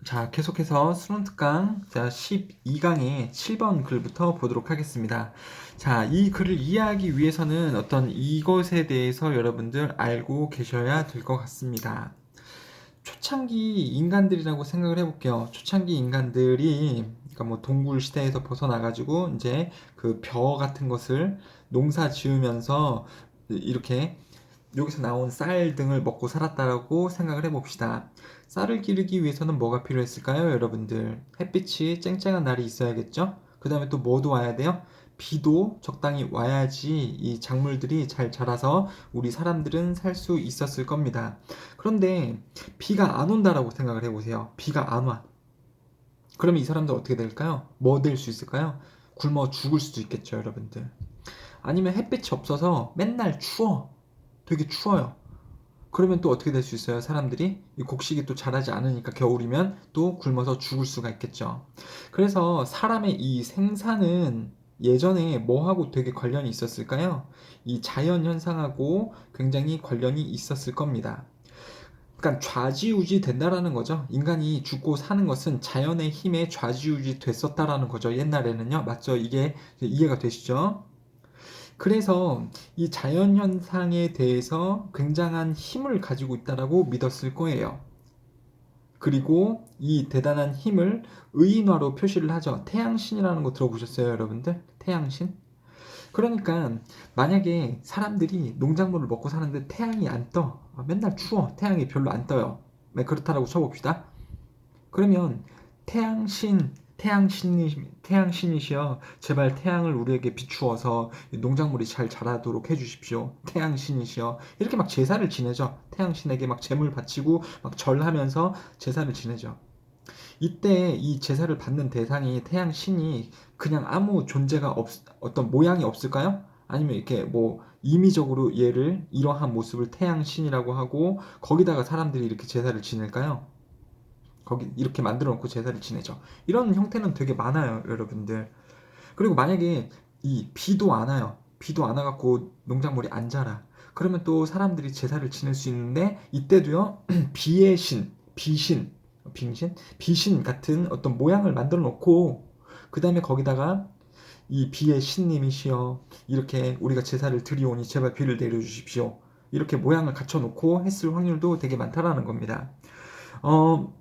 자, 계속해서 수능특강 자 12강의 7번 글부터 보도록 하겠습니다. 자, 이 글을 이해하기 위해서는 어떤 이것에 대해서 여러분들 알고 계셔야 될 것 같습니다. 초창기 인간들이라고 생각을 해볼게요. 초창기 인간들이 그러니까 뭐 동굴 시대에서 벗어나가지고 이제 그 벼 같은 것을 농사 지으면서 이렇게 여기서 나온 쌀 등을 먹고 살았다라고 생각을 해봅시다. 쌀을 기르기 위해서는 뭐가 필요했을까요, 여러분들? 햇빛이 쨍쨍한 날이 있어야겠죠? 그 다음에 또 뭐도 와야 돼요? 비도 적당히 와야지 이 작물들이 잘 자라서 우리 사람들은 살 수 있었을 겁니다. 그런데 비가 안 온다라고 생각을 해보세요. 비가 안 와. 그러면 이 사람들 어떻게 될까요? 뭐 될 수 있을까요? 굶어 죽을 수도 있겠죠, 여러분들. 아니면 햇빛이 없어서 맨날 추워. 되게 추워요. 그러면 또 어떻게 될 수 있어요? 사람들이 이 곡식이 또 자라지 않으니까 겨울이면 또 굶어서 죽을 수가 있겠죠. 그래서 사람의 이 생사는 예전에 뭐하고 되게 관련이 있었을까요? 이 자연 현상하고 굉장히 관련이 있었을 겁니다. 그러니까 좌지우지 된다라는 거죠. 인간이 죽고 사는 것은 자연의 힘에 좌지우지 됐었다라는 거죠. 옛날에는요. 맞죠? 이게 이해가 되시죠? 그래서 이 자연현상에 대해서 굉장한 힘을 가지고 있다라고 믿었을 거예요. 그리고 이 대단한 힘을 의인화로 표시를 하죠. 태양신이라는 거 들어보셨어요, 여러분들? 태양신? 그러니까 만약에 사람들이 농작물을 먹고 사는데 태양이 안 떠. 맨날 추워. 태양이 별로 안 떠요. 네, 그렇다라고 쳐봅시다. 그러면 태양신이시여, 제발 태양을 우리에게 비추어서 농작물이 잘 자라도록 해주십시오. 태양신이시여. 이렇게 막 제사를 지내죠. 태양신에게 막 제물 바치고 막 절하면서 제사를 지내죠. 이때 이 제사를 받는 대상이 태양신이 그냥 아무 존재가 어떤 모양이 없을까요? 아니면 이렇게 뭐 임의적으로 얘를 이러한 모습을 태양신이라고 하고 거기다가 사람들이 이렇게 제사를 지낼까요? 거기 이렇게 만들어 놓고 제사를 지내죠. 이런 형태는 되게 많아요, 여러분들. 그리고 만약에 이 비도 안 와요. 비도 안 와갖고 농작물이 안 자라. 그러면 또 사람들이 제사를 지낼 수 있는데 이때도요 비의 신, 비신 같은 어떤 모양을 만들어 놓고 그 다음에 거기다가 이 비의 신님이시여 이렇게 우리가 제사를 드리오니 제발 비를 내려주십시오. 이렇게 모양을 갖춰 놓고 했을 확률도 되게 많다라는 겁니다. 어,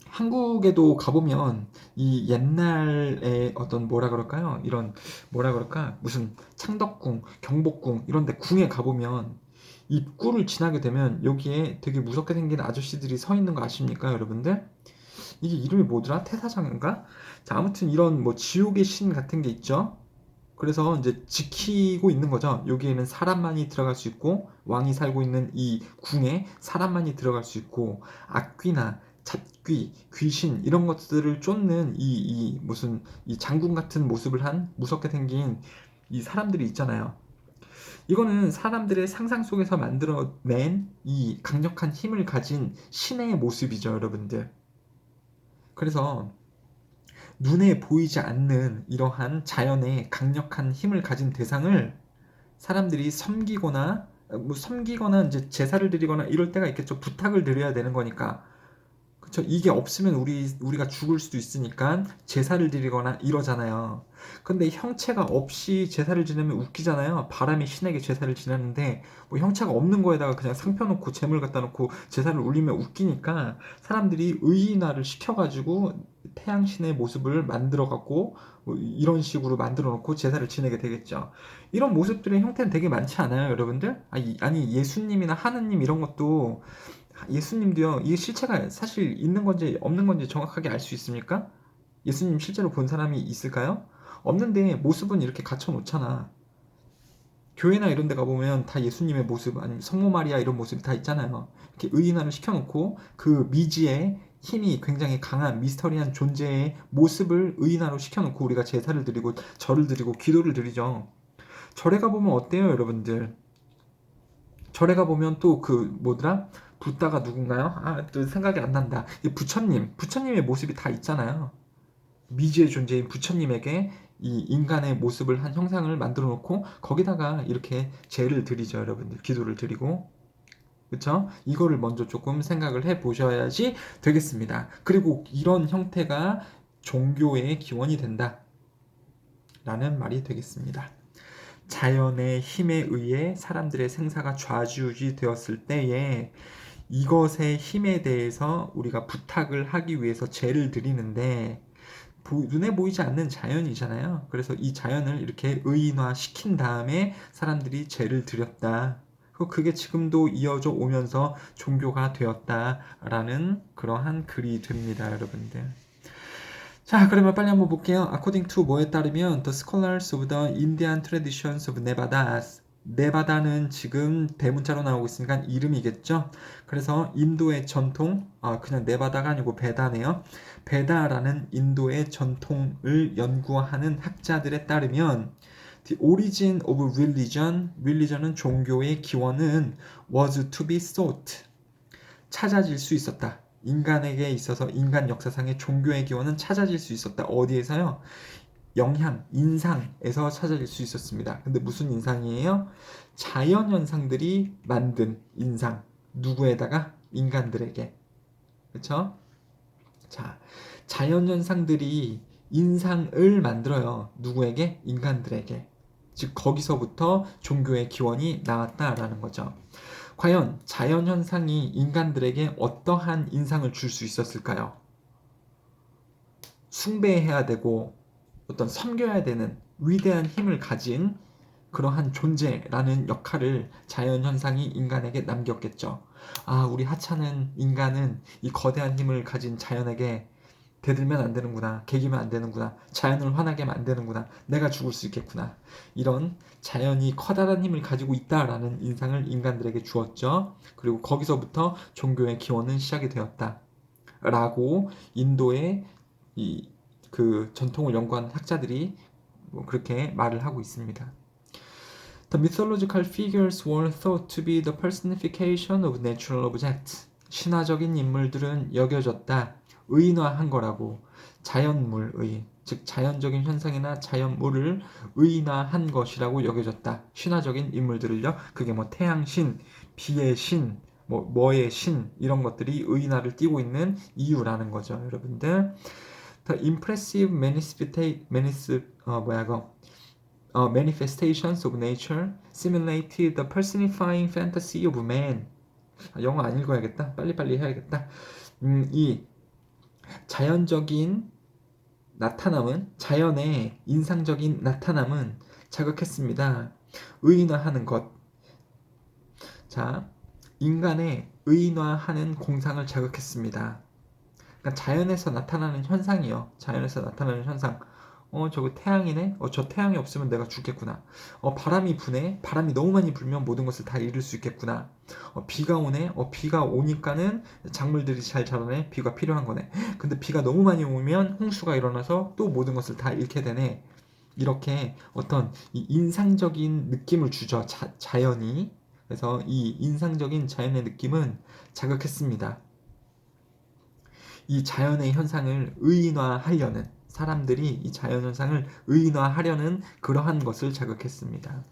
한국에도 가보면 이 옛날에 어떤 뭐라 그럴까요? 이런 뭐라 그럴까? 무슨 창덕궁, 경복궁 이런 데 궁에 가보면 입구를 지나게 되면 여기에 되게 무섭게 생긴 아저씨들이 서 있는 거 아십니까, 여러분들? 이게 이름이 뭐더라? 태사장인가? 자, 아무튼 이런 뭐 지옥의 신 같은 게 있죠. 그래서 이제 지키고 있는 거죠. 여기에는 사람만이 들어갈 수 있고 왕이 살고 있는 이 궁에 사람만이 들어갈 수 있고 악귀나 잡귀, 귀신 이런 것들을 쫓는 이 무슨 이 장군 같은 모습을 한 무섭게 생긴 이 사람들이 있잖아요. 이거는 사람들의 상상 속에서 만들어낸 이 강력한 힘을 가진 신의 모습이죠, 여러분들. 그래서 눈에 보이지 않는 이러한 자연의 강력한 힘을 가진 대상을 사람들이 섬기거나 이제 제사를 드리거나 이럴 때가 있겠죠. 부탁을 드려야 되는 거니까. 그쵸? 이게 없으면 우리가 죽을 수도 있으니까 제사를 드리거나 이러잖아요. 근데 형체가 없이 제사를 지내면 웃기잖아요. 바람이 신에게 제사를 지내는데 뭐 형체가 없는 거에다가 그냥 상 펴놓고 재물 갖다 놓고 제사를 울리면 웃기니까 사람들이 의인화를 시켜가지고 태양신의 모습을 만들어갖고 뭐 이런 식으로 만들어 놓고 제사를 지내게 되겠죠. 이런 모습들의 형태는 되게 많지 않아요, 여러분들? 아니 예수님이나 하느님 이런 것도 예수님도요, 이게 실체가 사실 있는 건지 없는 건지 정확하게 알 수 있습니까? 예수님 실제로 본 사람이 있을까요? 없는데 모습은 이렇게 갖춰 놓잖아. 교회나 이런 데 가보면 다 예수님의 모습, 아니면 성모 마리아 이런 모습이 다 있잖아요. 이렇게 의인화를 시켜놓고 그 미지의 힘이 굉장히 강한 미스터리한 존재의 모습을 의인화로 시켜놓고 우리가 제사를 드리고 절을 드리고 기도를 드리죠. 절에 가보면 어때요, 여러분들? 절에 가보면 또 그 뭐더라? 붓다가 누군가요? 또 생각이 안 난다. 이 부처님의 모습이 다 있잖아요. 미지의 존재인 부처님에게 이 인간의 모습을 한 형상을 만들어 놓고 거기다가 이렇게 제를 드리죠, 여러분들. 기도를 드리고. 그쵸? 이거를 먼저 조금 생각을 해 보셔야지 되겠습니다. 그리고 이런 형태가 종교의 기원이 된다. 라는 말이 되겠습니다. 자연의 힘에 의해 사람들의 생사가 좌지우지 되었을 때에 이것의 힘에 대해서 우리가 부탁을 하기 위해서 제를 드리는데 눈에 보이지 않는 자연이잖아요. 그래서 이 자연을 이렇게 의인화시킨 다음에 사람들이 제를 드렸다. 그게 지금도 이어져 오면서 종교가 되었다라는 그러한 글이 됩니다, 여러분들. 자, 그러면 빨리 한번 볼게요. According to 뭐에 따르면 The scholars of the Indian traditions of Nevada. 네바다는 지금 대문자로 나오고 있으니까 이름이겠죠. 그래서 인도의 전통, 그냥 네바다가 아니고 베다네요. 베다라는 인도의 전통을 연구하는 학자들에 따르면 The origin of religion은 종교의 기원은 was to be sought. 찾아질 수 있었다. 인간에게 있어서 인간 역사상의 종교의 기원은 찾아질 수 있었다. 어디에서요? 영향, 인상에서 찾아질 수 있었습니다. 근데 무슨 인상이에요? 자연현상들이 만든 인상. 누구에다가? 인간들에게. 그쵸? 자, 자연현상들이 인상을 만들어요. 누구에게? 인간들에게. 즉, 거기서부터 종교의 기원이 나왔다라는 거죠. 과연 자연현상이 인간들에게 어떠한 인상을 줄 수 있었을까요? 숭배해야 되고 어떤 섬겨야 되는 위대한 힘을 가진 그러한 존재라는 역할을 자연현상이 인간에게 남겼겠죠. 우리 하찮은 인간은 이 거대한 힘을 가진 자연에게 대들면 안 되는구나. 개기면 안 되는구나. 자연을 화나게 하면 안 되는구나. 내가 죽을 수 있겠구나. 이런 자연이 커다란 힘을 가지고 있다라는 인상을 인간들에게 주었죠. 그리고 거기서부터 종교의 기원은 시작이 되었다. 라고 인도의 그 전통을 연구한 학자들이 그렇게 말을 하고 있습니다. The mythological figures were thought to be the personification of natural objects. 신화적인 인물들은 여겨졌다. 의인화한 거라고. 자연물의, 즉 자연적인 현상이나 자연물을 의인화한 것이라고 여겨졌다. 신화적인 인물들을요. 그게 뭐 태양신, 비의 신, 뭐의 신 이런 것들이 의인화를 띠고 있는 이유라는 거죠, 여러분들. The impressive manifestations of nature simulated the personifying fantasy of man. 영어 안 읽어야겠다. 빨리빨리 해야겠다. 이 자연적인 나타남은 자연의 인상적인 나타남은 자극했습니다. 의인화하는 것. 자, 인간의 의인화하는 공상을 자극했습니다. 그러니까 자연에서 나타나는 현상이요. 자연에서 나타나는 현상. 저거 태양이네? 저 태양이 없으면 내가 죽겠구나. 바람이 부네? 바람이 너무 많이 불면 모든 것을 다 잃을 수 있겠구나. 비가 오네? 비가 오니까는 작물들이 잘 자라네? 비가 필요한 거네. 근데 비가 너무 많이 오면 홍수가 일어나서 또 모든 것을 다 잃게 되네. 이렇게 어떤 이 인상적인 느낌을 주죠. 자연이. 그래서 이 인상적인 자연의 느낌은 자극했습니다. 이 자연의 현상을 의인화하려는 사람들이 이 자연현상을 의인화하려는 그러한 것을 자극했습니다.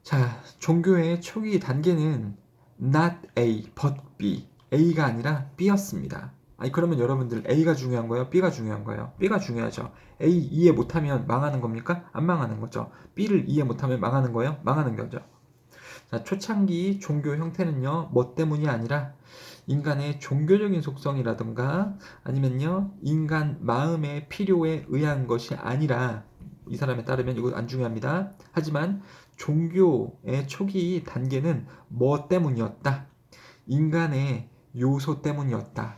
자, 종교의 초기 단계는 not A, but B. A가 아니라 B였습니다. 그러면 여러분들 A가 중요한 거예요? B가 중요한 거예요? B가 중요하죠. A 이해 못하면 망하는 겁니까? 안 망하는 거죠. B를 이해 못하면 망하는 거예요? 망하는 거죠. 자, 초창기 종교 형태는요, 뭐 때문이 아니라 인간의 종교적인 속성이라든가 아니면요, 인간 마음의 필요에 의한 것이 아니라 이 사람에 따르면 이거 안 중요합니다. 하지만 종교의 초기 단계는 뭐 때문이었다? 인간의 요소 때문이었다.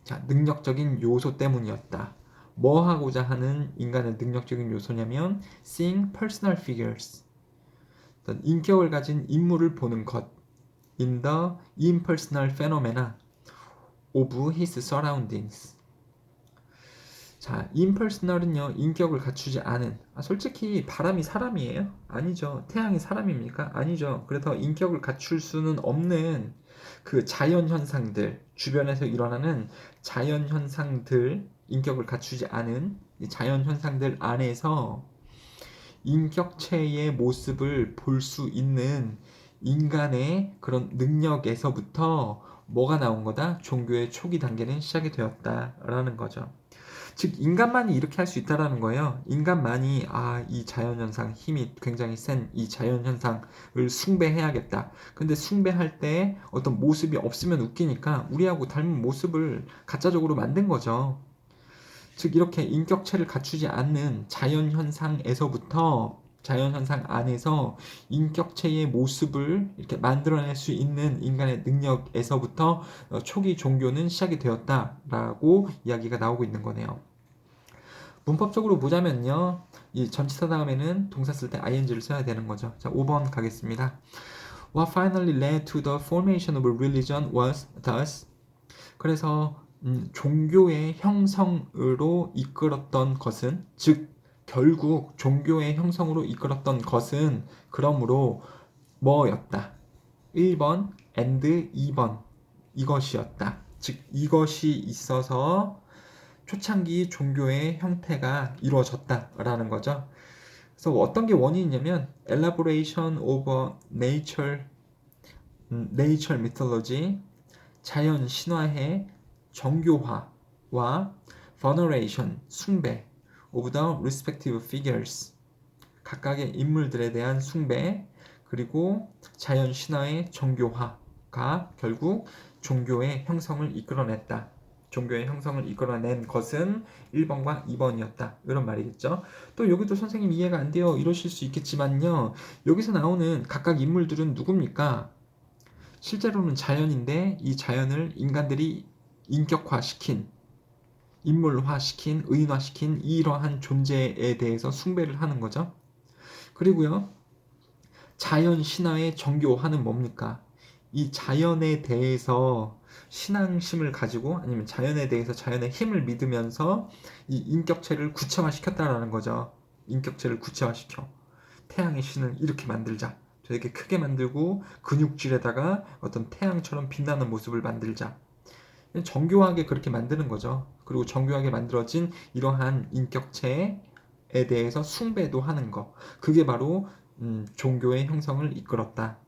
자, 능력적인 요소 때문이었다. 뭐 하고자 하는 인간의 능력적인 요소냐면 seeing personal figures. 인격을 가진 인물을 보는 것. In the impersonal phenomena of his surroundings. 자, impersonal은요, 인격을 갖추지 않은. 솔직히 바람이 사람이에요? 아니죠. 태양이 사람입니까? 아니죠. 그래서 인격을 갖출 수는 없는 그 자연 현상들, 주변에서 일어나는 자연 현상들, 인격을 갖추지 않은 이 자연 현상들 안에서 인격체의 모습을 볼 수 있는 인간의 그런 능력에서부터 뭐가 나온 거다? 종교의 초기 단계는 시작이 되었다라는 거죠. 즉 인간만이 이렇게 할 수 있다라는 거예요. 인간만이 이 자연현상 힘이 굉장히 센 이 자연현상을 숭배해야겠다. 근데 숭배할 때 어떤 모습이 없으면 웃기니까 우리하고 닮은 모습을 가짜적으로 만든 거죠. 즉 이렇게 인격체를 갖추지 않는 자연현상에서부터 자연현상 안에서 인격체의 모습을 이렇게 만들어낼 수 있는 인간의 능력에서부터 초기 종교는 시작이 되었다라고 이야기가 나오고 있는 거네요. 문법적으로 보자면요. 이 전치사 다음에는 동사 쓸 때 ing를 써야 되는 거죠. 자, 5번 가겠습니다. What finally led to the formation of a religion was thus. 그래서 종교의 형성으로 이끌었던 것은, 즉 결국 종교의 형성으로 이끌었던 것은 그러므로 뭐였다. 1번 and 2번 이것이었다. 즉 이것이 있어서 초창기 종교의 형태가 이루어졌다라는 거죠. 그래서 어떤 게 원인이냐면 elaboration over nature mythology, 자연 신화의 정교화와 veneration, 숭배 of the respective figures, 각각의 인물들에 대한 숭배, 그리고 자연 신화의 정교화가 결국 종교의 형성을 이끌어냈다. 종교의 형성을 이끌어낸 것은 1번과 2번이었다. 이런 말이겠죠. 또 여기도 선생님 이해가 안 돼요. 이러실 수 있겠지만요. 여기서 나오는 각각 인물들은 누굽니까? 실제로는 자연인데 이 자연을 인간들이 인격화시킨, 인물화시킨, 의인화시킨 이러한 존재에 대해서 숭배를 하는 거죠. 그리고요. 자연 신화의 정교화는 뭡니까? 이 자연에 대해서 신앙심을 가지고 아니면 자연에 대해서 자연의 힘을 믿으면서 이 인격체를 구체화시켰다라는 거죠. 인격체를 구체화시켜. 태양의 신을 이렇게 만들자. 되게 크게 만들고 근육질에다가 어떤 태양처럼 빛나는 모습을 만들자. 정교하게 그렇게 만드는 거죠. 그리고 정교하게 만들어진 이러한 인격체에 대해서 숭배도 하는 거. 그게 바로 종교의 형성을 이끌었다.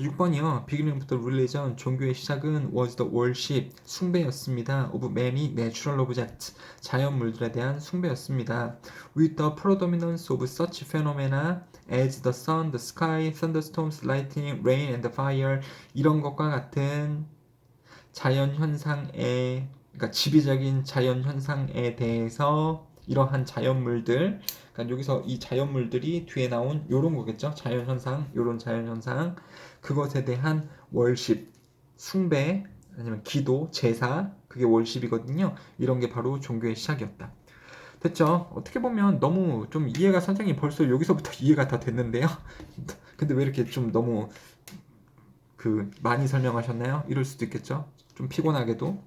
6번이요. Beginning of the religion, 종교의 시작은 was the worship, 숭배였습니다. of many natural objects, 자연물들에 대한 숭배였습니다. With the predominance of such phenomena as the sun, the sky, thunderstorms, lightning, rain, and fire, 이런 것과 같은 자연현상에, 그러니까 지배적인 자연현상에 대해서 이러한 자연물들, 그러니까 여기서 이 자연물들이 뒤에 나온 요런 거겠죠. 자연현상, 요런 자연현상, 그것에 대한 월십, 숭배, 아니면 기도, 제사, 그게 월십이거든요. 이런 게 바로 종교의 시작이었다. 됐죠? 어떻게 보면 너무 좀 이해가 선생님 벌써 여기서부터 이해가 다 됐는데요. 근데 왜 이렇게 좀 너무 많이 설명하셨나요? 이럴 수도 있겠죠? 좀 피곤하게도.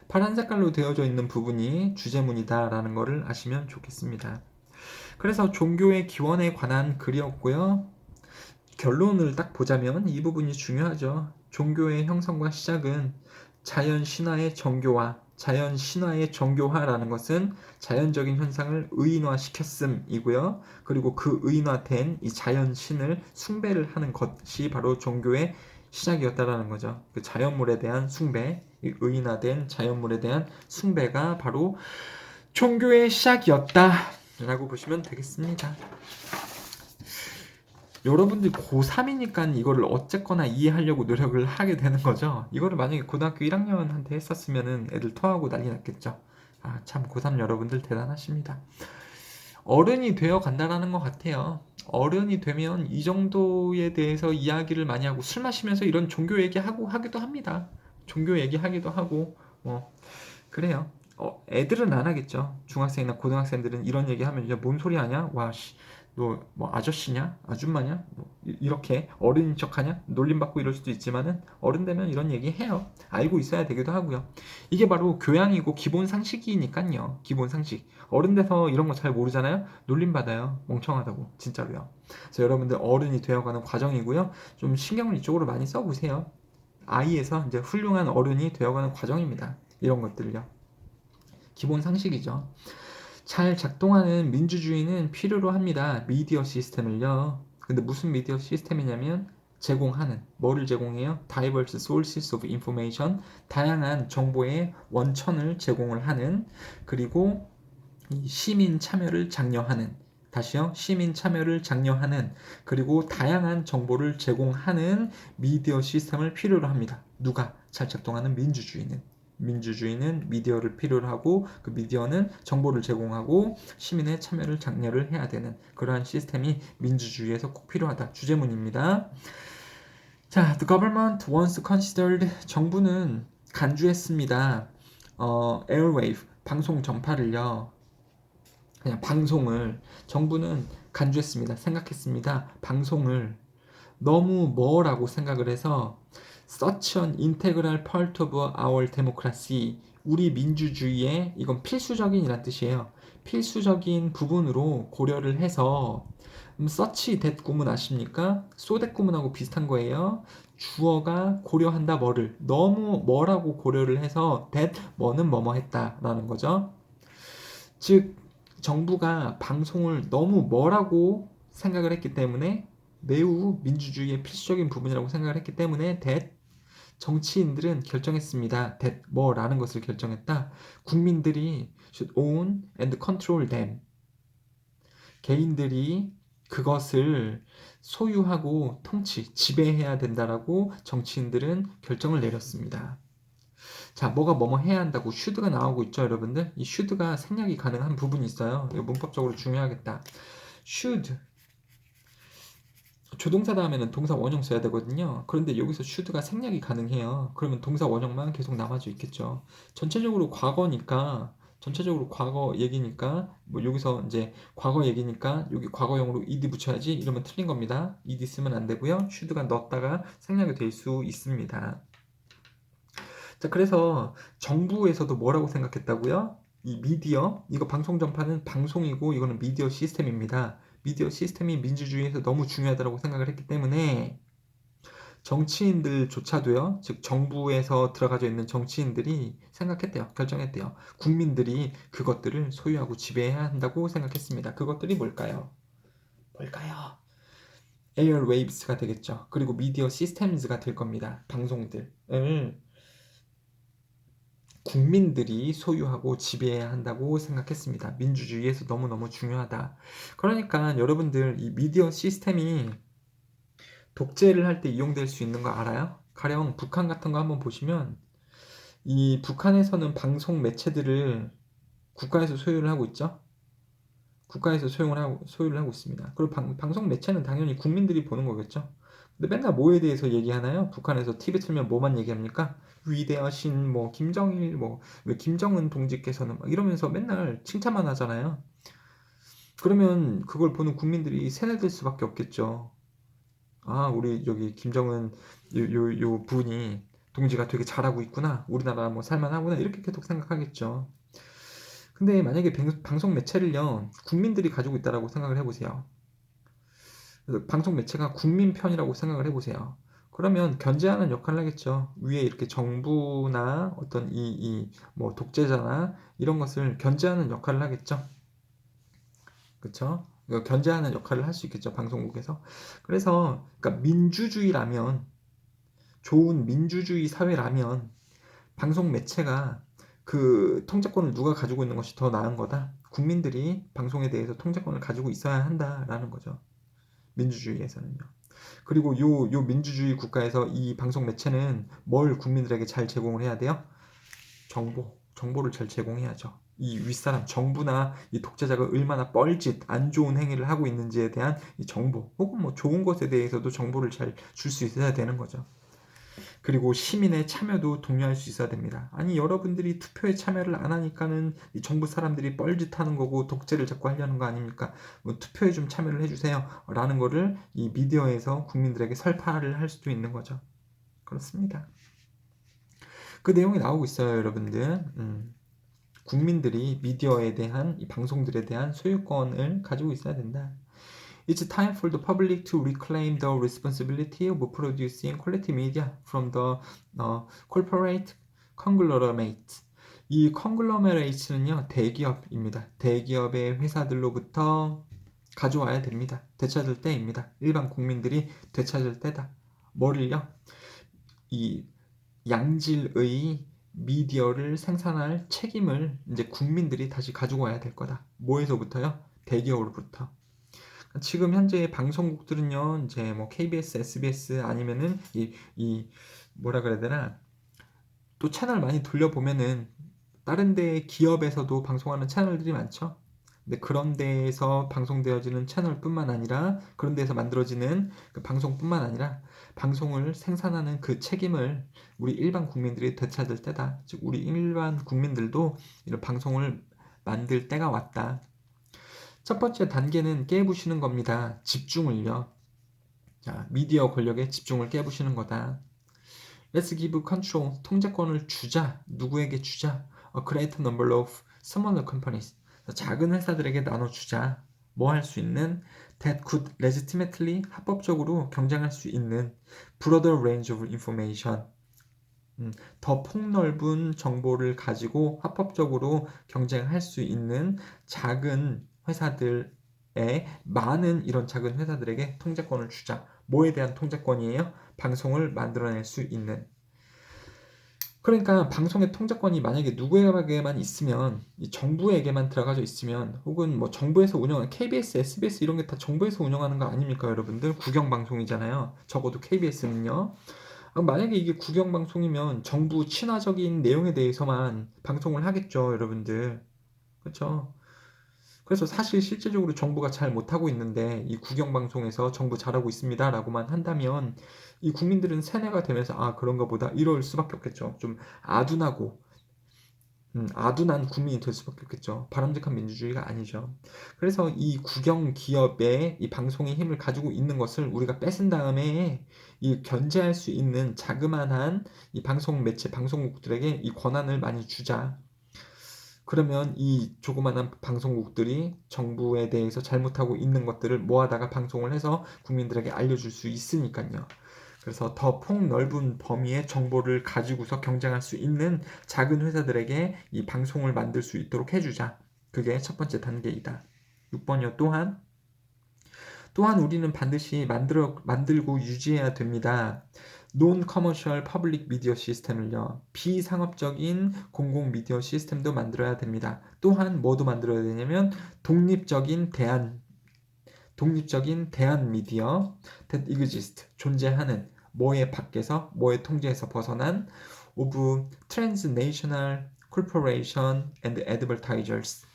파란 색깔로 되어져 있는 부분이 주제문이다 라는 것을 아시면 좋겠습니다. 그래서 종교의 기원에 관한 글이었고요. 결론을 딱 보자면 이 부분이 중요하죠. 종교의 형성과 시작은 자연 신화의 정교화, 자연 신화의 정교화라는 것은 자연적인 현상을 의인화시켰음이고요. 그리고 그 의인화된 이 자연 신을 숭배를 하는 것이 바로 종교의 시작이었다라는 거죠. 그 자연물에 대한 숭배, 의인화된 자연물에 대한 숭배가 바로 종교의 시작이었다라고 보시면 되겠습니다. 여러분들 고3이니까 이거를 어쨌거나 이해하려고 노력을 하게 되는 거죠. 이거를 만약에 고등학교 1학년한테 했었으면 애들 토하고 난리 났겠죠. 참 고3 여러분들 대단하십니다. 어른이 되어 간다라는 것 같아요. 어른이 되면 이 정도에 대해서 이야기를 많이 하고 술 마시면서 이런 종교 얘기하고 하기도 합니다. 종교 얘기하기도 하고 그래요. 애들은 안 하겠죠. 중학생이나 고등학생들은 이런 얘기하면 이제 뭔 소리 하냐? 와 씨. 너 뭐 아저씨냐? 아줌마냐? 뭐 이렇게 어른인 척하냐? 놀림받고 이럴 수도 있지만은 어른 되면 이런 얘기 해요. 알고 있어야 되기도 하고요. 이게 바로 교양이고 기본 상식이니까요. 기본 상식. 어른 돼서 이런 거 잘 모르잖아요. 놀림받아요. 멍청하다고. 진짜로요. 그래서 여러분들 어른이 되어가는 과정이고요. 좀 신경을 이쪽으로 많이 써보세요. 아이에서 이제 훌륭한 어른이 되어가는 과정입니다. 이런 것들요. 기본 상식이죠. 잘 작동하는 민주주의는 필요로 합니다. 미디어 시스템을요. 근데 무슨 미디어 시스템이냐면 제공하는, 뭐를 제공해요? Diverse sources of information, 다양한 정보의 원천을 제공을 하는, 그리고 이 시민 참여를 장려하는, 다시요, 시민 참여를 장려하는, 그리고 다양한 정보를 제공하는 미디어 시스템을 필요로 합니다. 누가? 잘 작동하는 민주주의는 미디어를 필요로 하고, 그 미디어는 정보를 제공하고 시민의 참여를 장려를 해야 되는 그러한 시스템이 민주주의에서 꼭 필요하다. 주제문입니다. 자, the government once considered, 정부는 간주했습니다. airwave, 방송 전파를요. 그냥 방송을, 정부는 간주했습니다. 생각했습니다. 방송을 너무 뭐라고 생각을 해서 such an integral part of our democracy, 우리 민주주의의, 이건 필수적인이란 뜻이에요. 필수적인 부분으로 고려를 해서 such that 구문 아십니까? so that 구문하고 비슷한 거예요. 주어가 고려한다 뭐를, 너무 뭐라고 고려를 해서 that 뭐는 뭐뭐 했다라는 거죠. 즉 정부가 방송을 너무 뭐라고 생각을 했기 때문에, 매우 민주주의의 필수적인 부분이라고 생각을 했기 때문에 that, 정치인들은 결정했습니다. that 뭐라는 것을 결정했다. 국민들이 should own and control them, 개인들이 그것을 소유하고 통치, 지배해야 된다라고 정치인들은 결정을 내렸습니다. 자, 뭐가 뭐뭐 해야 한다고 should가 나오고 있죠, 여러분들? 이 should가 생략이 가능한 부분이 있어요. 이거 문법적으로 중요하겠다. should, 조동사 다음에는 동사 원형 써야 되거든요. 그런데 여기서 should가 생략이 가능해요. 그러면 동사 원형만 계속 남아져 있겠죠. 전체적으로 과거 얘기니까, 뭐 여기서 이제 과거 얘기니까 여기 과거형으로 ed 붙여야지, 이러면 틀린 겁니다. ed 쓰면 안 되고요. should가 넣었다가 생략이 될 수 있습니다. 자, 그래서 정부에서도 뭐라고 생각했다고요? 이 미디어, 이거 방송 전파는 방송이고 이거는 미디어 시스템입니다. 미디어 시스템이 민주주의에서 너무 중요하다고 생각을 했기 때문에 정치인들조차도요, 즉 정부에서 들어가져 있는 정치인들이 생각했대요. 결정했대요. 국민들이 그것들을 소유하고 지배해야 한다고 생각했습니다. 그것들이 뭘까요? Airwaves가 되겠죠. 그리고 미디어 시스템즈가 될 겁니다. 방송들을 국민들이 소유하고 지배해야 한다고 생각했습니다. 민주주의에서 너무너무 중요하다. 그러니까 여러분들, 이 미디어 시스템이 독재를 할 때 이용될 수 있는 거 알아요? 가령 북한 같은 거 한번 보시면, 이 북한에서는 방송 매체들을 국가에서 소유를 하고 있죠. 국가에서 소유를 하고 있습니다. 그리고 방송 매체는 당연히 국민들이 보는 거겠죠. 근데 맨날 뭐에 대해서 얘기하나요? 북한에서 TV 틀면 뭐만 얘기합니까? 위대하신 뭐 김정일, 뭐 왜 김정은 동지께서는 막 이러면서 맨날 칭찬만 하잖아요. 그러면 그걸 보는 국민들이 세뇌될 수밖에 없겠죠. 아, 우리 여기 김정은 요 분이, 동지가 되게 잘하고 있구나, 우리나라 뭐 살만하구나, 이렇게 계속 생각하겠죠. 근데 만약에 방송 매체를요, 국민들이 가지고 있다라고 생각을 해보세요. 그래서 방송 매체가 국민 편이라고 생각을 해보세요. 그러면 견제하는 역할을 하겠죠. 위에 이렇게 정부나 어떤 뭐 독재자나 이런 것을 견제하는 역할을 하겠죠. 그렇죠? 견제하는 역할을 할 수 있겠죠, 방송국에서. 그래서 그러니까 민주주의라면, 좋은 민주주의 사회라면 방송 매체가 그 통제권을 누가 가지고 있는 것이 더 나은 거다. 국민들이 방송에 대해서 통제권을 가지고 있어야 한다라는 거죠. 민주주의에서는요. 그리고 요 민주주의 국가에서 이 방송 매체는 뭘 국민들에게 잘 제공을 해야 돼요? 정보를 잘 제공해야죠. 이 윗사람 정부나 이 독재자가 얼마나 뻘짓 안 좋은 행위를 하고 있는지에 대한 이 정보, 혹은 뭐 좋은 것에 대해서도 정보를 잘 줄 수 있어야 되는 거죠. 그리고 시민의 참여도 독려할 수 있어야 됩니다. 아니, 여러분들이 투표에 참여를 안 하니까는 이 정부 사람들이 뻘짓하는 거고 독재를 자꾸 하려는 거 아닙니까? 뭐 투표에 좀 참여를 해주세요 라는 거를 이 미디어에서 국민들에게 설파를 할 수도 있는 거죠. 그렇습니다. 그 내용이 나오고 있어요, 여러분들. 국민들이 미디어에 대한, 이 방송들에 대한 소유권을 가지고 있어야 된다. It's time for the public to reclaim the responsibility of producing quality media from the corporate conglomerate. 이 conglomerate는요, 대기업입니다. 대기업의 회사들로부터 가져와야 됩니다. 되찾을 때입니다. 일반 국민들이 되찾을 때다. 뭐를요? 이 양질의 미디어를 생산할 책임을 이제 국민들이 다시 가지고 와야 될 거다. 뭐에서부터요? 대기업으로부터. 지금 현재 방송국들은요, 이제 뭐 KBS, SBS 아니면은 이 뭐라 그래야 되나, 또 채널 많이 돌려보면은 다른 데 기업에서도 방송하는 채널들이 많죠. 근데 그런 데에서 방송되어지는 채널뿐만 아니라 그런 데에서 만들어지는 그 방송뿐만 아니라 방송을 생산하는 그 책임을 우리 일반 국민들이 되찾을 때다. 즉 우리 일반 국민들도 이런 방송을 만들 때가 왔다. 첫 번째 단계는 깨부시는 겁니다. 집중을요. 자, 미디어 권력의 집중을 깨부시는 거다. Let's give control, 통제권을 주자. 누구에게 주자? A great number of smaller companies. 작은 회사들에게 나눠주자. 뭐 할 수 있는? That could legitimately, 합법적으로 경쟁할 수 있는 broader range of information. 더 폭넓은 정보를 가지고 합법적으로 경쟁할 수 있는 작은 회사들에 많은 이런 작은 회사들에게 통제권을 주자. 뭐에 대한 통제권이에요? 방송을 만들어낼 수 있는. 그러니까 방송의 통제권이 만약에 누구에게만 있으면, 이 정부에게만 들어가져 있으면, 혹은 뭐 정부에서 운영하는 KBS, SBS 이런 게 다 정부에서 운영하는 거 아닙니까, 여러분들? 국영방송이잖아요. 적어도 KBS는요. 만약에 이게 국영방송이면 정부 친화적인 내용에 대해서만 방송을 하겠죠, 여러분들. 그렇죠? 그래서 사실 실제적으로 정부가 잘 못하고 있는데 이 국영방송에서 정부 잘하고 있습니다라고만 한다면 이 국민들은 세뇌가 되면서 아 그런가 보다 이럴 수밖에 없겠죠. 좀 아둔하고 아둔한 국민이 될 수밖에 없겠죠. 바람직한 민주주의가 아니죠. 그래서 이 국영 기업의 이 방송의 힘을 가지고 있는 것을 우리가 뺏은 다음에 이 견제할 수 있는 자그마한 이 방송 매체 방송국들에게 이 권한을 많이 주자. 그러면 이 조그마한 방송국들이 정부에 대해서 잘못하고 있는 것들을 모아다가 방송을 해서 국민들에게 알려줄 수 있으니까요. 그래서 더 폭넓은 범위의 정보를 가지고서 경쟁할 수 있는 작은 회사들에게 이 방송을 만들 수 있도록 해주자. 그게 첫 번째 단계이다. 6번이요. 또한 우리는 반드시 만들고 유지해야 됩니다. Non-commercial public media system을요. 비상업적인 공공 미디어 시스템도 만들어야 됩니다. 또한 뭐도 만들어야 되냐면 독립적인 대한 미디어 that exist, 존재하는 뭐의 밖에서 뭐의 통제에서 벗어난 of transnational corporation and advertisers.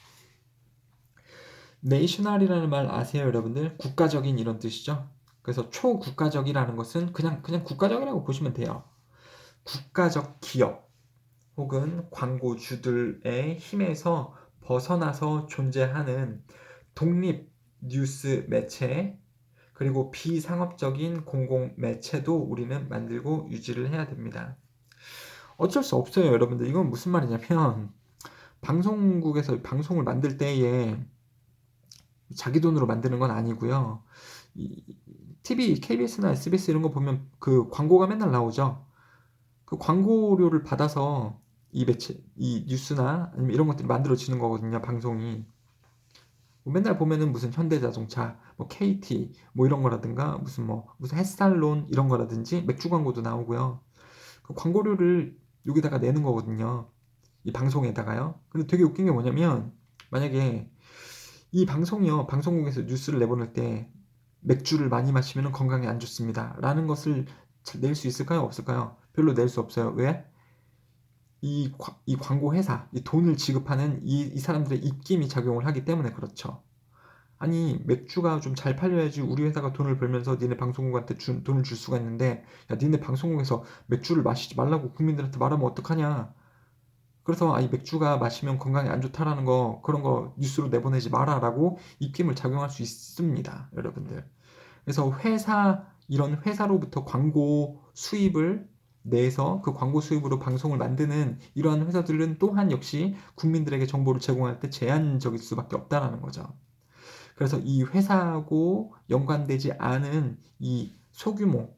네이셔널이라는 말 아세요, 여러분들? 국가적인 이런 뜻이죠. 그래서 초국가적이라는 것은 그냥 국가적이라고 보시면 돼요. 국가적 기업 혹은 광고주들의 힘에서 벗어나서 존재하는 독립 뉴스 매체 그리고 비상업적인 공공 매체도 우리는 만들고 유지를 해야 됩니다. 어쩔 수 없어요, 여러분들. 이건 무슨 말이냐면 방송국에서 방송을 만들 때에 자기 돈으로 만드는 건 아니고요. TV, KBS나 SBS 이런 거 보면 그 광고가 맨날 나오죠. 그 광고료를 받아서 이 매체, 이 뉴스나 아니면 이런 것들이 만들어지는 거거든요, 방송이. 뭐 맨날 보면은 무슨 현대자동차, 뭐 KT, 뭐 이런 거라든가 무슨 햇살론 이런 거라든지 맥주 광고도 나오고요. 그 광고료를 여기다가 내는 거거든요. 이 방송에다가요. 근데 되게 웃긴 게 뭐냐면 만약에 이 방송이요, 방송국에서 뉴스를 내보낼 때 맥주를 많이 마시면 건강에 안 좋습니다 라는 것을 낼 수 있을까요? 없을까요? 별로 낼 수 없어요. 왜? 이 광고 회사, 이 돈을 지급하는 이 사람들의 입김이 작용을 하기 때문에 그렇죠. 아니 맥주가 좀 잘 팔려야지 우리 회사가 돈을 벌면서 니네 방송국한테 돈을 줄 수가 있는데 야 니네 방송국에서 맥주를 마시지 말라고 국민들한테 말하면 어떡하냐. 그래서 이 맥주가 마시면 건강에 안 좋다라는 거 그런 거 뉴스로 내보내지 마라라고 입김을 작용할 수 있습니다, 여러분들. 그래서 이런 회사로부터 광고 수입을 내서 그 광고 수입으로 방송을 만드는 이러한 회사들은 또한 역시 국민들에게 정보를 제공할 때 제한적일 수밖에 없다라는 거죠. 그래서 이 회사하고 연관되지 않은 이 소규모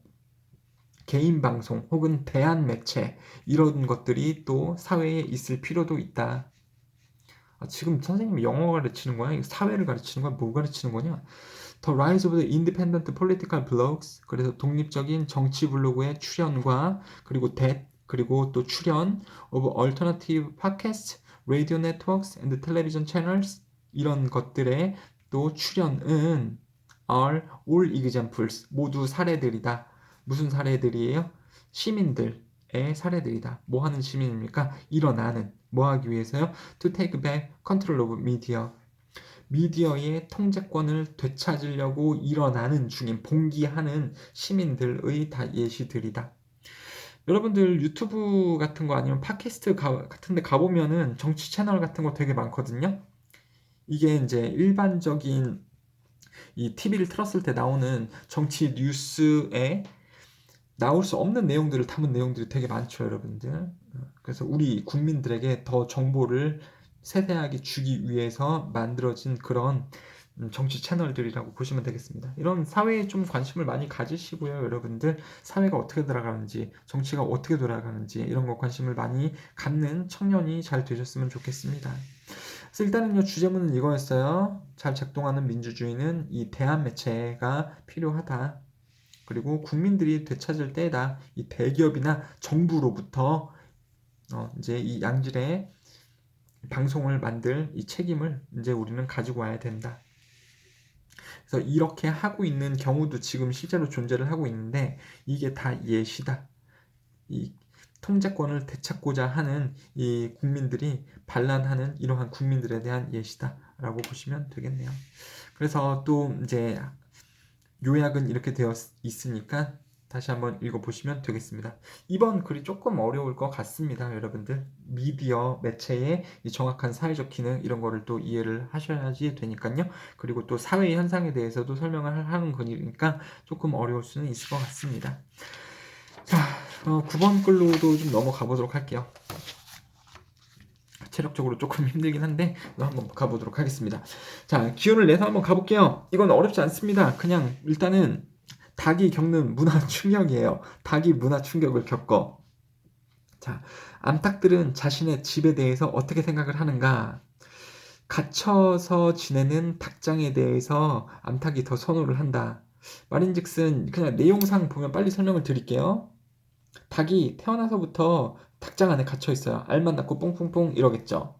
개인 방송 혹은 대한 매체 이런 것들이 또 사회에 있을 필요도 있다. 지금 선생님이 영어 가르치는 거야? 이거 사회를 가르치는 거야? 뭐 가르치는 거냐? The Rise of the Independent Political Blogs. 그래서 독립적인 정치 블로그의 출현과 그리고 그리고 또 출현 of alternative podcasts, radio networks and television channels 이런 것들의 또 출현은 are all examples 모두 사례들이다. 무슨 사례들이에요? 시민들의 사례들이다. 뭐 하는 시민입니까? 일어나는 뭐 하기 위해서요? To take back control of media. 미디어의 통제권을 되찾으려고 일어나는 중인 봉기하는 시민들의 다 예시들이다. 여러분들 유튜브 같은 거 아니면 팟캐스트 같은 데 가보면은 정치 채널 같은 거 되게 많거든요. 이게 이제 일반적인 이 TV를 틀었을 때 나오는 정치 뉴스에 나올 수 없는 내용들을 담은 내용들이 되게 많죠, 여러분들. 그래서 우리 국민들에게 더 정보를 세세하게 주기 위해서 만들어진 그런 정치 채널들이라고 보시면 되겠습니다. 이런 사회에 좀 관심을 많이 가지시고요, 여러분들. 사회가 어떻게 돌아가는지, 정치가 어떻게 돌아가는지 이런 거 관심을 많이 갖는 청년이 잘 되셨으면 좋겠습니다. 그래서 일단은요, 주제문은 이거였어요. 잘 작동하는 민주주의는 이 대한 매체가 필요하다. 그리고 국민들이 되찾을 때에다 이 대기업이나 정부로부터 이제 이 양질의 방송을 만들 이 책임을 이제 우리는 가지고 와야 된다. 그래서 이렇게 하고 있는 경우도 지금 실제로 존재를 하고 있는데 이게 다 예시다. 이 통제권을 되찾고자 하는 이 국민들이 반란하는 이러한 국민들에 대한 예시다라고 보시면 되겠네요. 그래서 또 이제 요약은 이렇게 되어 있으니까 다시 한번 읽어보시면 되겠습니다. 이번 글이 조금 어려울 것 같습니다, 여러분들. 미디어, 매체의 이 정확한 사회적 기능 이런 거를 또 이해를 하셔야지 되니까요. 그리고 또 사회 현상에 대해서도 설명을 하는 거니까 조금 어려울 수는 있을 것 같습니다. 자, 9번 글로도 좀 넘어가 보도록 할게요. 체력적으로 조금 힘들긴 한데 한번 가보도록 하겠습니다. 자, 기운을 내서 한번 가볼게요. 이건 어렵지 않습니다. 그냥 일단은 닭이 겪는 문화 충격이에요. 닭이 문화 충격을 겪어. 자, 암탉들은 자신의 집에 대해서 어떻게 생각을 하는가? 갇혀서 지내는 닭장에 대해서 암탉이 더 선호를 한다. 말인즉슨 그냥 내용상 보면 빨리 설명을 드릴게요. 닭이 태어나서부터 닭장 안에 갇혀 있어요. 알만 낳고 뽕뽕뽕 이러겠죠.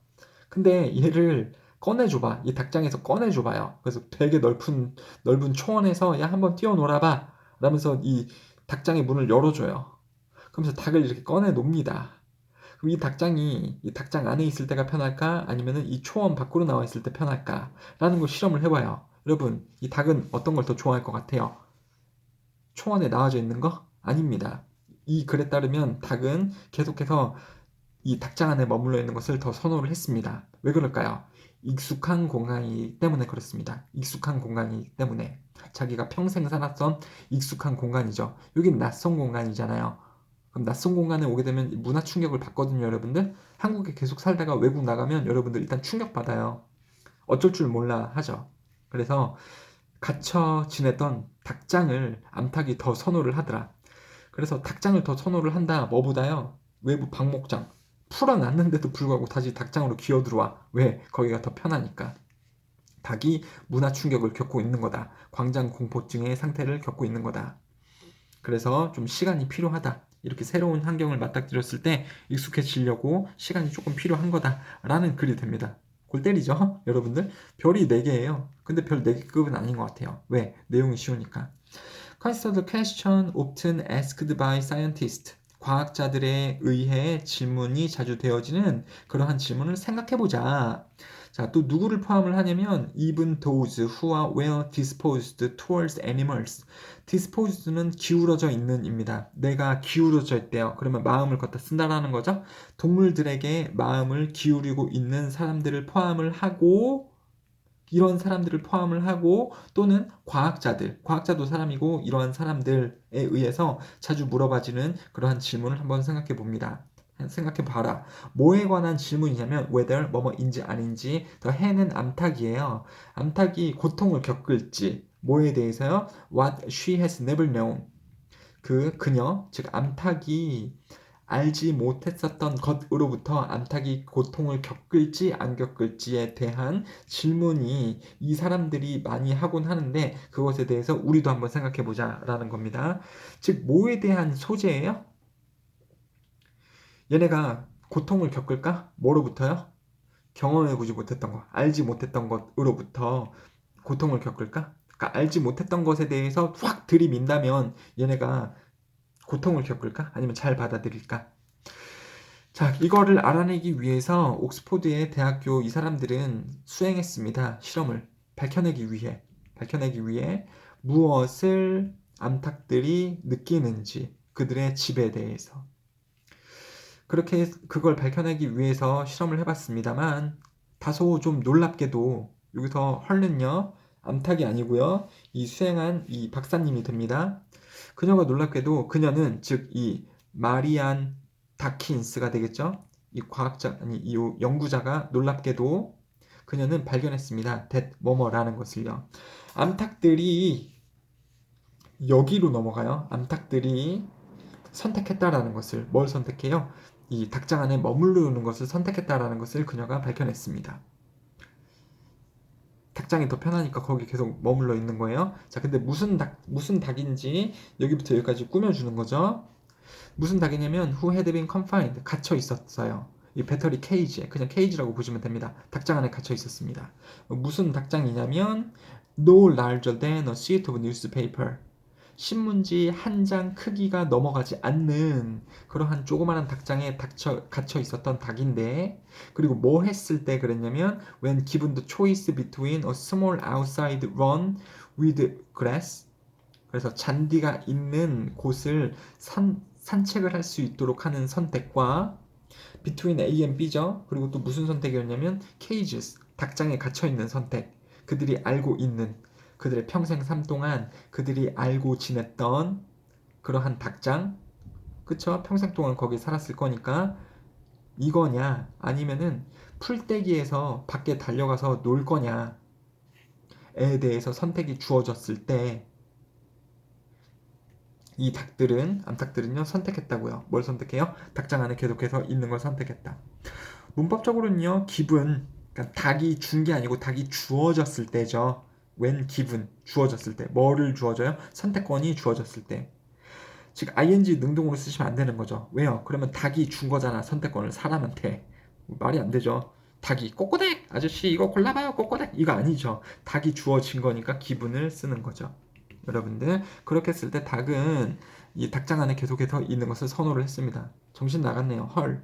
근데 얘를 꺼내줘봐. 이 닭장에서 꺼내줘봐요. 그래서 되게 넓은 초원에서 야 한번 뛰어놀아봐. 라면서 이 닭장의 문을 열어줘요. 그러면서 닭을 이렇게 꺼내 놉니다. 그럼 이 닭장이 이 닭장 안에 있을 때가 편할까? 아니면은 이 초원 밖으로 나와 있을 때 편할까? 라는 걸 실험을 해봐요. 여러분, 이 닭은 어떤 걸 더 좋아할 것 같아요? 초원에 나와져 있는 거? 아닙니다. 이 글에 따르면 닭은 계속해서 이 닭장 안에 머물러 있는 것을 더 선호를 했습니다. 왜 그럴까요? 익숙한 공간이기 때문에 그렇습니다. 익숙한 공간이기 때문에 자기가 평생 살았던 익숙한 공간이죠. 여긴 낯선 공간이잖아요. 그럼 낯선 공간에 오게 되면 문화 충격을 받거든요, 여러분들. 한국에 계속 살다가 외국 나가면 여러분들 일단 충격받아요. 어쩔 줄 몰라 하죠. 그래서 갇혀 지내던 닭장을 암탉이 더 선호를 하더라. 그래서 닭장을 더 선호를 한다. 뭐보다요? 외부 방목장. 풀어놨는데도 불구하고 다시 닭장으로 기어들어와. 왜? 거기가 더 편하니까. 닭이 문화 충격을 겪고 있는 거다. 광장 공포증의 상태를 겪고 있는 거다. 그래서 좀 시간이 필요하다. 이렇게 새로운 환경을 맞닥뜨렸을 때 익숙해지려고 시간이 조금 필요한 거다라는 글이 됩니다. 골 때리죠? 여러분들? 별이 4개예요. 근데 별 4개급은 아닌 것 같아요. 왜? 내용이 쉬우니까. Consider the question often asked by scientists. 과학자들에 의해 질문이 자주 되어지는 그러한 질문을 생각해보자. 자, 또 누구를 포함을 하냐면 even those who are well disposed towards animals. disposed는 기울어져 있는 입니다. 내가 기울어져 있대요. 그러면 마음을 갖다 쓴다라는 거죠. 동물들에게 마음을 기울이고 있는 사람들을 포함을 하고 이런 사람들을 포함을 하고 또는 과학자도 사람이고 이러한 사람들에 의해서 자주 물어봐지는 그러한 질문을 한번 생각해 봅니다. 생각해 봐라. 뭐에 관한 질문이냐면 whether 뭐뭐인지 아닌지 더 해는 암탉이에요. 암탉이 고통을 겪을지 뭐에 대해서요? What she has never known. 그녀 즉 암탉이 알지 못했었던 것으로부터 암탉이 고통을 겪을지 안 겪을지에 대한 질문이 이 사람들이 많이 하곤 하는데 그것에 대해서 우리도 한번 생각해 보자라는 겁니다. 즉 뭐에 대한 소재예요? 얘네가 고통을 겪을까? 뭐로부터요? 경험해보지 못했던 것, 알지 못했던 것으로부터 고통을 겪을까? 그러니까 알지 못했던 것에 대해서 확 들이민다면 얘네가 고통을 겪을까? 아니면 잘 받아들일까? 자, 이거를 알아내기 위해서 옥스포드의 대학교 이 사람들은 수행했습니다. 실험을 밝혀내기 위해 무엇을 암탉들이 느끼는지 그들의 집에 대해서 그렇게 그걸 밝혀내기 위해서 실험을 해봤습니다만 다소 좀 놀랍게도 여기서 헐는요 암탉이 아니고요 이 수행한 이 박사님이 됩니다. 그녀가 놀랍게도 그녀는 즉 이 마리안 다킨스가 되겠죠. 이 과학자 아니 이 연구자가 놀랍게도 그녀는 발견했습니다. that 뭐뭐라는 것을요. 암탉들이 여기로 넘어가요. 암탉들이 선택했다라는 것을 뭘 선택해요? 이 닭장 안에 머무르는 것을 선택했다라는 것을 그녀가 밝혀냈습니다. 닭장이 더 편하니까 거기 계속 머물러 있는 거예요. 자, 근데 무슨 닭인지 여기부터 여기까지 꾸며주는 거죠. 무슨 닭이냐면 who had been confined 갇혀 있었어요. 이 배터리 케이지에 그냥 케이지라고 보시면 됩니다. 닭장 안에 갇혀 있었습니다. 무슨 닭장이냐면 no larger than a sheet of newspaper 신문지 한 장 크기가 넘어가지 않는 그러한 조그마한 닭장에 갇혀 있었던 닭인데 그리고 뭐 했을 때 그랬냐면 when given the choice between a small outside run with grass 그래서 잔디가 있는 곳을 산책을 할 수 있도록 하는 선택과 between A and B죠. 그리고 또 무슨 선택이었냐면 cages, 닭장에 갇혀있는 선택. 그들이 알고 있는 그들의 평생 삶 동안 그들이 알고 지냈던 그러한 닭장 그쵸? 평생 동안 거기 살았을 거니까 이거냐 아니면은 풀떼기에서 밖에 달려가서 놀 거냐에 대해서 선택이 주어졌을 때 이 암탉들은요, 선택했다고요. 뭘 선택해요? 닭장 안에 계속해서 있는 걸 선택했다. 문법적으로는요, 기분, 그러니까 닭이 준 게 아니고 닭이 주어졌을 때죠. when given, 주어졌을 때. 뭐를 주어져요? 선택권이 주어졌을 때. 즉, ing 능동으로 쓰시면 안 되는 거죠. 왜요? 그러면 닭이 준 거잖아, 선택권을 사람한테. 말이 안 되죠. 닭이 꼬꼬댁! 아저씨 이거 골라봐요, 꼬꼬댁! 이거 아니죠. 닭이 주어진 거니까 기분을 쓰는 거죠. 여러분들 그렇게 했을 때 닭은 이 닭장 안에 계속해서 있는 것을 선호를 했습니다. 정신 나갔네요. 헐.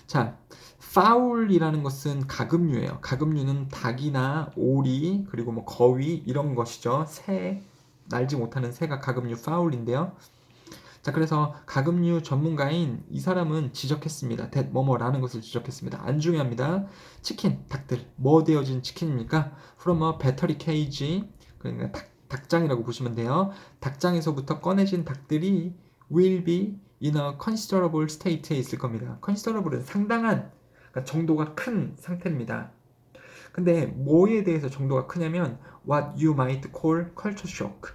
자, 파울이라는 것은 가금류예요. 가금류는 닭이나 오리 그리고 뭐 거위 이런 것이죠. 새 날지 못하는 새가 가금류 파울인데요. 자, 그래서 가금류 전문가인 이 사람은 지적했습니다. that 뭐뭐라는 것을 지적했습니다. 안 중요합니다. 치킨, 닭들. 뭐 되어진 치킨입니까? from a battery cage. 그러니까 닭장이라고 보시면 돼요. 닭장에서부터 꺼내진 닭들이 will be in a considerable state에 있을 겁니다. considerable은 상당한 그러니까 정도가 큰 상태입니다. 근데 뭐에 대해서 정도가 크냐면 what you might call culture shock.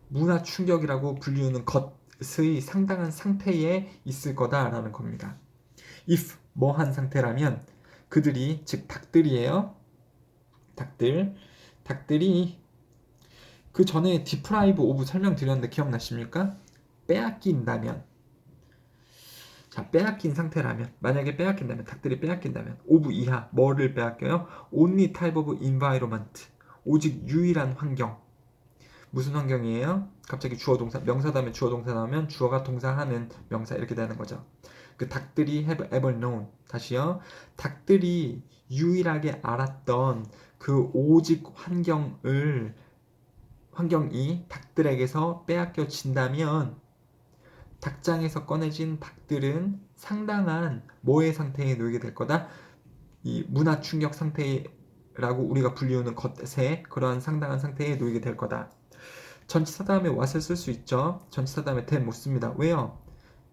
문화 충격이라고 불리우는 것의 상당한 상태에 있을 거다라는 겁니다. if 뭐한 상태라면 그들이 즉 닭들이에요. 닭들이 그 전에 deprive of 설명드렸는데 기억나십니까? 빼앗긴다면 자 빼앗긴 상태라면 만약에 빼앗긴다면 닭들이 빼앗긴다면 of 이하 뭐를 빼앗겨요? only type of environment 오직 유일한 환경 무슨 환경이에요? 갑자기 주어 동사 명사 다음에 주어 동사 나오면 주어가 동사하는 명사 이렇게 되는 거죠. 그 닭들이 have ever known 다시요. 닭들이 유일하게 알았던 그 오직 환경이 닭들에게서 빼앗겨진다면 닭장에서 꺼내진 닭들은 상당한 뭐의 상태에 놓이게 될 거다? 이 문화 충격 상태라고 우리가 불리우는 것의 그러한 상당한 상태에 놓이게 될 거다. 전치사 다음에 what을 쓸 수 있죠. 전치사 다음에 that 못 씁니다. 왜요?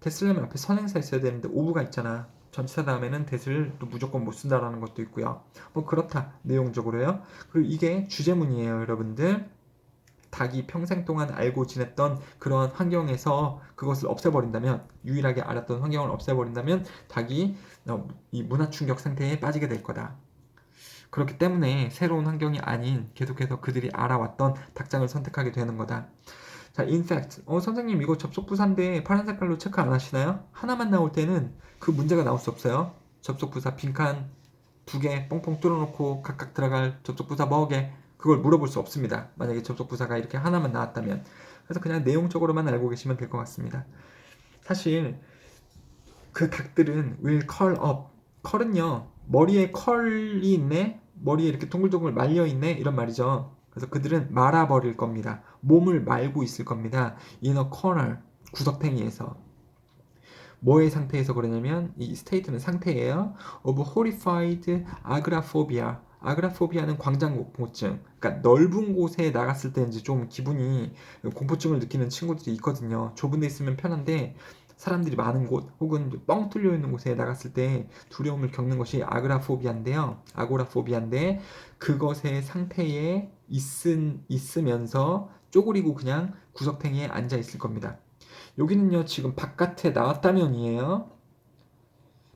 that 쓰려면 앞에 선행사 있어야 되는데 ove가 있잖아. 전치사 다음에는 that을 또 무조건 못 쓴다라는 것도 있고요. 뭐 그렇다 내용적으로요. 그리고 이게 주제문이에요, 여러분들. 닭이 평생 동안 알고 지냈던 그런 환경에서 그것을 없애버린다면, 유일하게 알았던 환경을 없애버린다면 닭이 이 문화 충격 상태에 빠지게 될 거다. 그렇기 때문에 새로운 환경이 아닌 계속해서 그들이 알아왔던 닭장을 선택하게 되는 거다. 자, in fact, 선생님 이거 접속부사인데 파란 색깔로 체크 안 하시나요? 하나만 나올 때는 그 문제가 나올 수 없어요. 접속부사 빈칸 2개 뻥뻥 뚫어놓고 각각 들어갈 접속부사 뭐게, 그걸 물어볼 수 없습니다. 만약에 접속부사가 이렇게 하나만 나왔다면. 그래서 그냥 내용적으로만 알고 계시면 될 것 같습니다. 사실 그 닭들은 will curl up. 컬은요, 머리에 컬이 있네, 머리에 이렇게 동글동글 말려 있네, 이런 말이죠. 그래서 그들은 말아버릴 겁니다. 몸을 말고 있을 겁니다. in a corner, 구석탱이에서. 뭐의 상태에서 그러냐면, 이 state는 상태예요. of horrified agoraphobia. 아그라포비아는 광장공포증. 그러니까 넓은 곳에 나갔을 때 이제 좀 기분이 공포증을 느끼는 친구들이 있거든요. 좁은 데 있으면 편한데 사람들이 많은 곳 혹은 뻥 뚫려 있는 곳에 나갔을 때 두려움을 겪는 것이 아고라포비아인데 그것의 상태에 있으면서 쪼그리고 그냥 구석탱이에 앉아 있을 겁니다. 여기는요, 지금 바깥에 나왔다면이에요.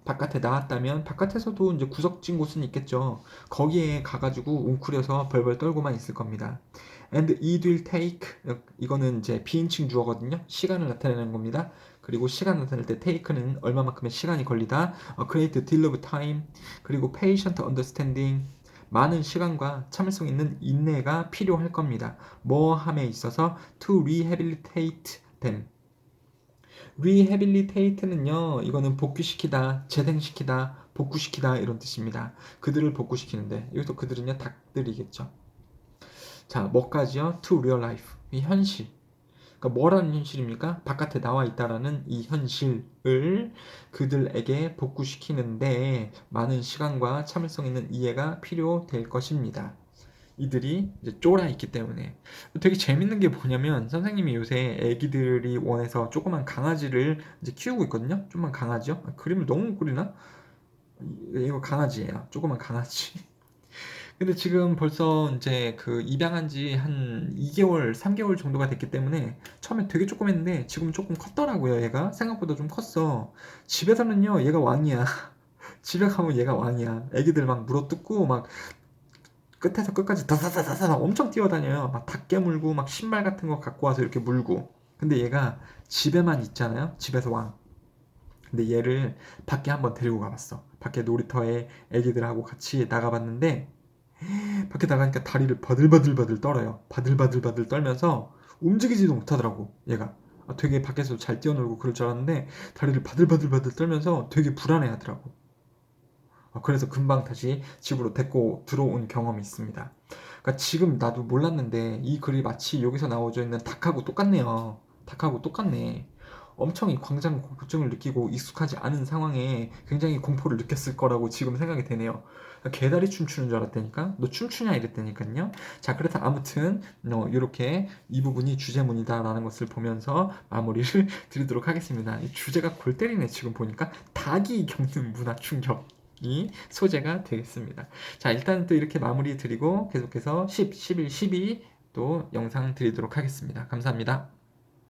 바깥에 나왔다면 바깥에서도 이제 구석진 곳은 있겠죠. 거기에 가가지고 웅크려서 벌벌 떨고만 있을 겁니다. And it will take, 이거는 이제 비인칭 주어거든요. 시간을 나타내는 겁니다. 그리고 시간 나타낼 때 take는 얼마만큼의 시간이 걸리다. Great deal of time. 그리고 patient understanding. 많은 시간과 참을성 있는 인내가 필요할 겁니다. 뭐함에 있어서 to rehabilitate them. rehabilitate는요, 이거는 복귀시키다, 재생시키다, 복구시키다 이런 뜻입니다. 그들을 복구시키는데 여기서 그들은요, 닭들이겠죠. 자, 뭐까지요? to real life, 이 현실. 그러니까 뭐라는 현실입니까? 바깥에 나와 있다라는 이 현실을 그들에게 복구시키는데 많은 시간과 참을성 있는 이해가 필요될 것입니다. 이들이 이제 쫄아 있기 때문에. 되게 재밌는 게 뭐냐면, 선생님이 요새 애기들이 원해서 조그만 강아지를 이제 키우고 있거든요. 조그만 강아지요. 그림을 너무 못 그리나? 이거 강아지예요. 조그만 강아지. 근데 지금 벌써 이제 그 입양한 지 한 2개월, 3개월 정도가 됐기 때문에 처음에 되게 조그맸는데 지금 조금 컸더라고요. 얘가 생각보다 좀 컸어. 집에서는요, 얘가 왕이야. 집에 가면 얘가 왕이야. 애기들 막 물어뜯고 막 끝에서 끝까지 다다다다다 엄청 뛰어다녀요. 막 닭개 물고 막 신발 같은 거 갖고 와서 이렇게 물고. 근데 얘가 집에만 있잖아요. 집에서 왕. 근데 얘를 밖에 한번 데리고 가봤어. 밖에 놀이터에 애기들하고 같이 나가봤는데 밖에 나가니까 다리를 바들바들바들 떨어요. 바들바들바들 떨면서 움직이지도 못하더라고, 얘가. 되게 밖에서 잘 뛰어놀고 그럴 줄 알았는데 다리를 바들바들바들 떨면서 되게 불안해하더라고. 그래서 금방 다시 집으로 데리고 들어온 경험이 있습니다. 그러니까 지금 나도 몰랐는데 이 글이 마치 여기서 나와져 있는 닭하고 똑같네요. 닭하고 똑같네. 엄청 이 광장 공포증을 느끼고 익숙하지 않은 상황에 굉장히 공포를 느꼈을 거라고 지금 생각이 되네요. 개다리 춤추는 줄 알았다니까? 너 춤추냐 이랬다니까요? 자, 그래서 아무튼 이렇게 이 부분이 주제문이다라는 것을 보면서 마무리를 드리도록 하겠습니다. 이 주제가 골 때리네. 지금 보니까 닭이 겪는 문화 충격 이 소재가 되겠습니다. 자, 일단 또 이렇게 마무리 드리고 계속해서 10, 11, 12 또 영상 드리도록 하겠습니다. 감사합니다.